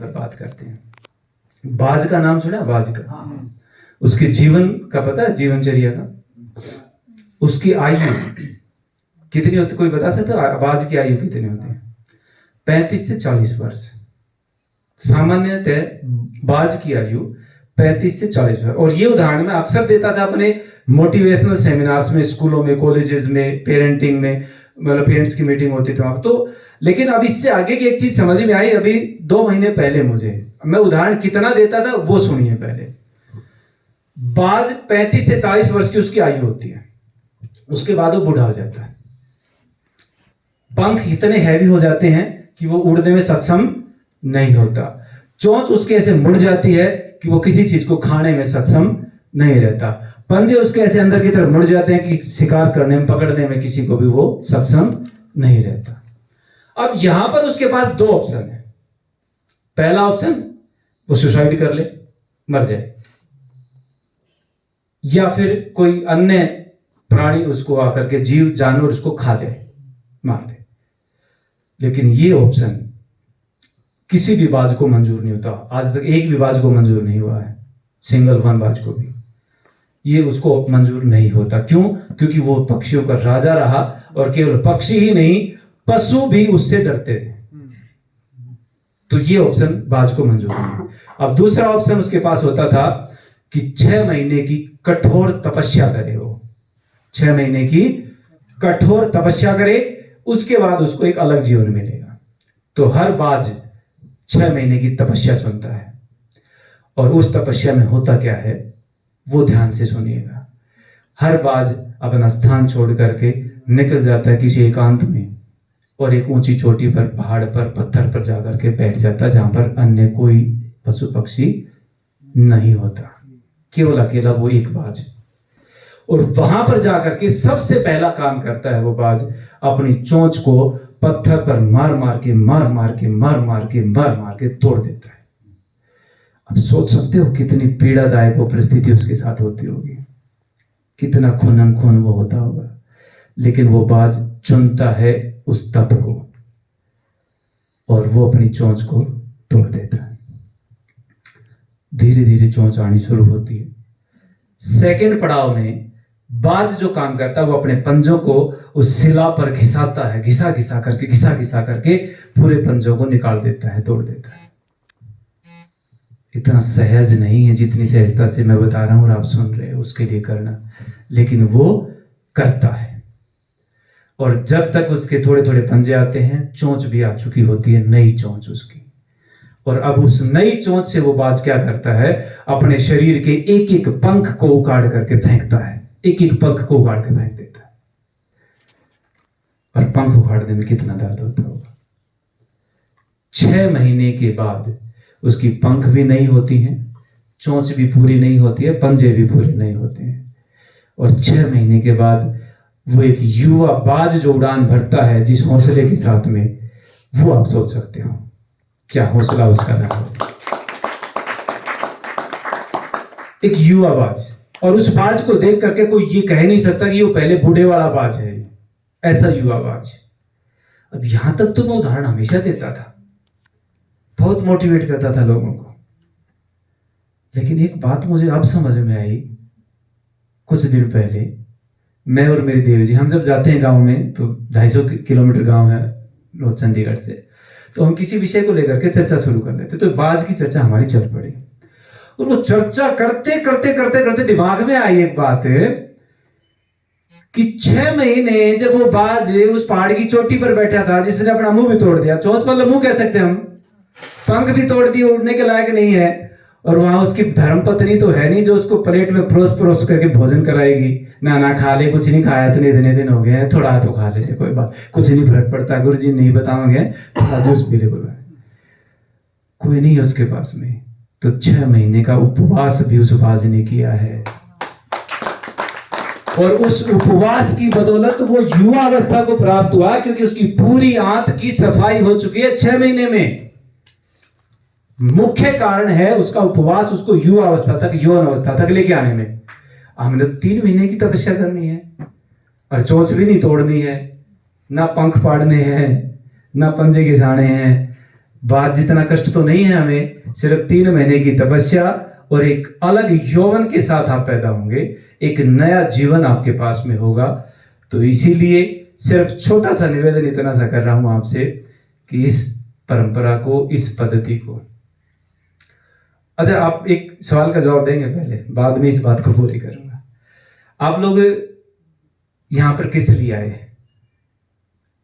बात करते हैं। बाज का नाम सुना? बाज का, उसके जीवन का पता है? जीवनचर्या का, उसकी आयु कितनी होती, कोई बता सकता है? बाज की आयु कितनी होती है? 35 से 40 वर्ष। सामान्यतः बाज की आयु 35 से 40 वर्ष। और ये उदाहरण मैं अक्सर देता था अपने मोटिवेशनल सेमिनार्स में, स्कूलों में, कॉलेजेस में, पेरेंटिंग में, मतलब पेरेंट्स की मीटिंग होती थी वहां तो। लेकिन अब इससे आगे की एक चीज समझ में आई अभी 2 महीने पहले मुझे। मैं उदाहरण कितना देता था वो सुनिए पहले। बाज 35 से 40 वर्ष की उसकी आयु होती है, उसके बाद वो बूढ़ा हो जाता है। पंख इतने हैवी हो जाते हैं कि वो उड़ने में सक्षम नहीं होता। चोंच उसके ऐसे मुड़ जाती है कि वो किसी चीज को खाने में सक्षम नहीं रहता। पंजे उसके ऐसे अंदर की तरफ मुड़ जाते हैं कि शिकार करने में, पकड़ने में किसी को भी वो सक्षम नहीं रहता। अब यहां पर उसके पास 2 ऑप्शन है। पहला ऑप्शन, वो सुसाइड कर ले, मर जाए, या फिर कोई अन्य प्राणी उसको आकर के, जीव जानवर उसको खा जाए, मार दे। लेकिन ये ऑप्शन किसी भी बाज को मंजूर नहीं होता। आज तक एक भी बाज को मंजूर नहीं हुआ है, सिंगल वन बाज को भी ये उसको मंजूर नहीं होता। क्यों? क्योंकि वो पक्षियों का राजा रहा, और केवल पक्षी ही नहीं, पशु भी उससे डरते थे। तो ये ऑप्शन बाज को मंजूर नहीं। अब दूसरा ऑप्शन उसके पास होता था कि 6 महीने की कठोर तपस्या करे वो। 6 महीने की कठोर तपस्या करे, उसके बाद उसको एक अलग जीवन मिलेगा। तो हर बाज 6 महीने की तपस्या चुनता है। और उस तपस्या में होता क्या है वो ध्यान से सुनिएगा। हर बाज अपना स्थान छोड़ करके निकल जाता है किसी एकांत में, और एक ऊंची चोटी पर, पहाड़ पर, पत्थर पर जाकर के बैठ जाता है, जहां पर अन्य कोई पशु पक्षी नहीं होता, केवल अकेला वो एक बाज। और वहां पर जाकर के सबसे पहला काम करता है वो बाज, अपनी चोंच को पत्थर पर मार मार के तोड़ देता है। अब सोच सकते हो कितनी पीड़ादायक वो परिस्थिति उसके साथ होती होगी, कितना खूनम खून वो होता होगा। लेकिन वो बाज चुनता है उस तप को, और वो अपनी चोंच को तोड़ देता है। धीरे धीरे चोंच आनी शुरू होती है। सेकंड पड़ाव में बाज जो काम करता है वो अपने पंजों को उस शिला पर घिसाता है, घिसा घिसा करके पूरे पंजों को निकाल देता है, तोड़ देता है। इतना सहज नहीं है जितनी सहजता से मैं बता रहा हूं और आप सुन रहे हो उसके लिए करना, लेकिन वो करता है। और जब तक उसके थोड़े थोड़े पंजे आते हैं, चोंच भी आ चुकी होती है, नई चोंच उसकी। और अब उस नई चोंच से वो बाज क्या करता है, अपने शरीर के एक एक पंख को उखाड़ करके फेंकता है, एक एक पंख को उखाड़ के फेंक देता है। और पंख उखाड़ने में कितना दर्द होता होगा। 6 महीने के बाद उसकी पंख भी नहीं होती हैं, चोंच भी पूरी नहीं होती है, पंजे भी पूरे नहीं होते हैं। और 6 महीने के बाद वो एक युवा बाज जो उड़ान भरता है जिस हौसले के साथ में, वो आप सोच सकते हो क्या हौसला उसका रहा है। एक युवा बाज, और उस बाज को देख करके कोई ये कह नहीं सकता कि वो पहले बूढ़े वाला बाज है, ऐसा युवा बाज। अब यहां तक तो मैं उदाहरण हमेशा देता था, बहुत मोटिवेट करता था लोगों को। लेकिन एक बात मुझे अब समझ में आई, कुछ दिन पहले मैं और मेरी देवी जी, हम जब जाते हैं गांव में तो 250 किलोमीटर गांव है रोज चंडीगढ़ से, तो हम किसी विषय को लेकर के चर्चा शुरू कर लेते, तो बाज की चर्चा हमारी चल पड़ी। और वो चर्चा करते दिमाग में आई एक बात कि 6 महीने जब वो बाज उस पहाड़ की चोटी पर बैठा था, जिसने अपना मुंह भी तोड़ दिया, चोंच वाला मुंह कह सकते हैं हम, पंख भी तोड़ दिए, उड़ने के लायक नहीं है, और वहां उसकी धर्मपत्नी तो है नहीं जो उसको प्लेट में परोस करके भोजन कराएगी। ना खा ले, कुछ नहीं खाया, इतने दिन हो गए, थोड़ा तो खा ले, कोई बात, कुछ नहीं फर्क पड़ता, गुरुजी नहीं बताओगे, थोड़ा जूस पी ले, कोई नहीं है उसके पास में। तो 6 महीने का उपवास भी उस बाज ने किया है, और उस उपवास की बदौलत वो युवा अवस्था को प्राप्त हुआ, क्योंकि उसकी पूरी आंत की सफाई हो चुकी है 6 महीने में। मुख्य कारण है उसका उपवास, उसको युवा अवस्था तक, यौन अवस्था तक लेके आने में। हमने तो 3 महीने की तपस्या करनी है, और चोंच भी नहीं तोड़नी है, ना पंख फाड़ने हैं, ना पंजे घिसाने हैं, बात जितना कष्ट तो नहीं है हमें, सिर्फ 3 महीने की तपस्या और एक अलग यौवन के साथ आप पैदा होंगे, एक नया जीवन आपके पास में होगा। तो इसीलिए सिर्फ छोटा सा निवेदन इतना सा कर रहा हूं आपसे कि इस परंपरा को, इस पद्धति को। अच्छा, आप एक सवाल का जवाब देंगे पहले, बाद में इस बात को पूरी करूंगा। आप लोग यहां पर किस लिए आए?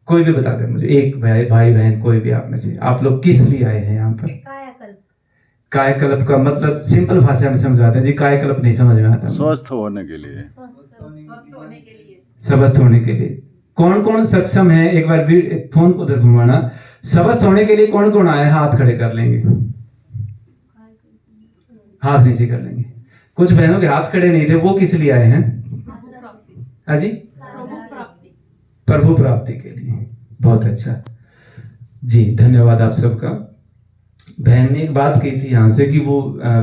कोई भी बता दे मुझे, एक भाई बहन कोई भी आप में से, आप लोग किस लिए आए हैं यहाँ पर? कायाकल्प। कायाकल्प का मतलब सिंपल भाषा में समझाते हैं जी, कायाकल्प नहीं समझ में आता। स्वस्थ होने के लिए, स्वस्थ होने के लिए कौन कौन सक्षम है? एक बार भी फोन को उधर घुमाना। स्वस्थ होने के लिए कौन कौन आया? हाथ खड़े कर लेंगे, हाथ नीचे कर लेंगे। कुछ बहनों के हाथ खड़े नहीं थे, वो किस लिए आए हैं? हाँ जी, प्रभु प्राप्ति के लिए। बहुत अच्छा जी, धन्यवाद आप सबका। बहन ने एक बात कही थी यहाँ से कि वो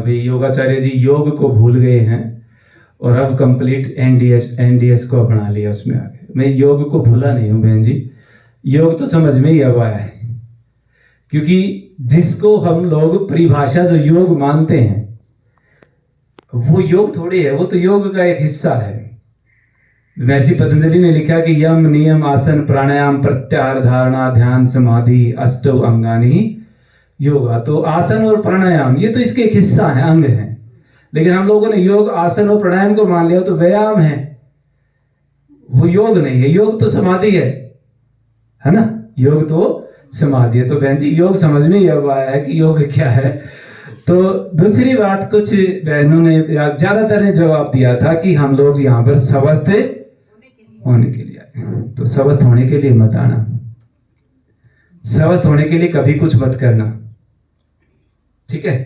योगाचार्य जी योग को भूल गए हैं और अब कंप्लीट एनडीएस को अपना लिया उसमें आगे। मैं योग को भूला नहीं हूँ बहन जी, योग तो समझ में ही अब आया है, क्योंकि जिसको हम लोग परिभाषा जो योग मानते हैं वो योग थोड़ी है, वो तो योग का एक हिस्सा है। महर्षि पतंजलि ने लिखा कि यम नियम आसन प्राणायाम प्रत्याहार धारणा ध्यान समाधि अष्टौ अंगानि योगा। तो आसन और प्राणायाम ये तो इसके एक हिस्सा है, अंग है। लेकिन हम लोगों ने योग आसन और प्राणायाम को मान लिया तो व्यायाम है, वो योग नहीं है। योग तो समाधि है ना, योग तो समाधि है। तो बहन जी योग समझ में ही अब आया है कि योग क्या है। तो दूसरी बात, कुछ बहनों ने ज्यादातर ने जवाब दिया था कि हम लोग यहाँ पर स्वस्थ होने के लिए आए। तो स्वस्थ होने के लिए मत आना, स्वस्थ होने के लिए कभी कुछ मत करना, ठीक है।